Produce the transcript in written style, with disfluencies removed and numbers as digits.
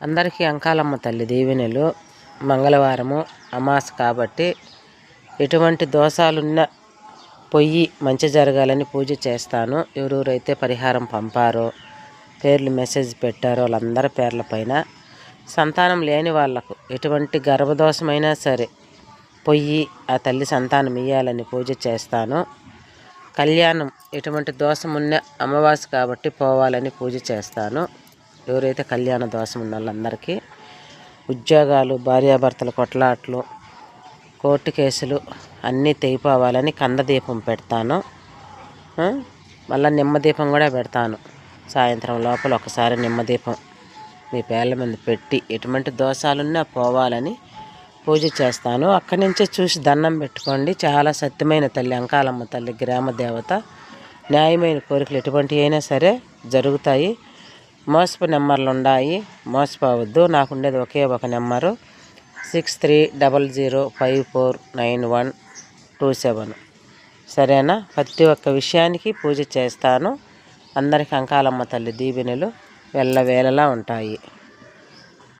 అందరికీ అంకాలమ్మ తల్లి దీవెనలు. మంగళవారము అమాస కాబట్టి ఎటువంటి దోషాలున్న పొయ్యి మంచి జరగాలని పూజ చేస్తాను. ఎవరెవరైతే పరిహారం పంపారో, పేర్లు మెసేజ్ పెట్టారో వాళ్ళందరి పేర్ల పైన సంతానం లేని వాళ్లకు ఎటువంటి గర్భదోషమైనా సరే పొయ్యి ఆ తల్లి సంతానం ఇయ్యాలని పూజ చేస్తాను. కళ్యాణం ఎటువంటి దోషం ఉన్న అమావాస్య కాబట్టి పోవాలని పూజ చేస్తాను. ఎవరైతే కళ్యాణ దోషం ఉన్న వాళ్ళందరికీ ఉద్యోగాలు, భార్యాభర్తల కొట్లాట్లు, కోర్టు కేసులు అన్నీ తెగిపోవాలని కందదీపం పెడతాను. మళ్ళీ నిమ్మదీపం కూడా పెడతాను. సాయంత్రం లోపల ఒకసారి నిమ్మదీపం మీ పేర్ల మీద పెట్టి ఎటువంటి దోషాలున్నా పోవాలని పూజ చేస్తాను. అక్కడి నుంచే చూసి దండం పెట్టుకోండి. చాలా సత్యమైన తల్లి అంకాలమ్మ తల్లి, గ్రామ దేవత. న్యాయమైన కోరికలు ఎటువంటివి అయినా సరే జరుగుతాయి. మోసపు నెంబర్లు ఉన్నాయి, మోసపోవద్దు. నాకు ఉండేది ఒకే ఒక నెంబరు 6300549127. సరేనా? ప్రతి ఒక్క విషయానికి పూజ చేస్తాను. అందరికీ అంకాలమ్మ తల్లి దీవెనలు ఎల్లవేళలా ఉంటాయి.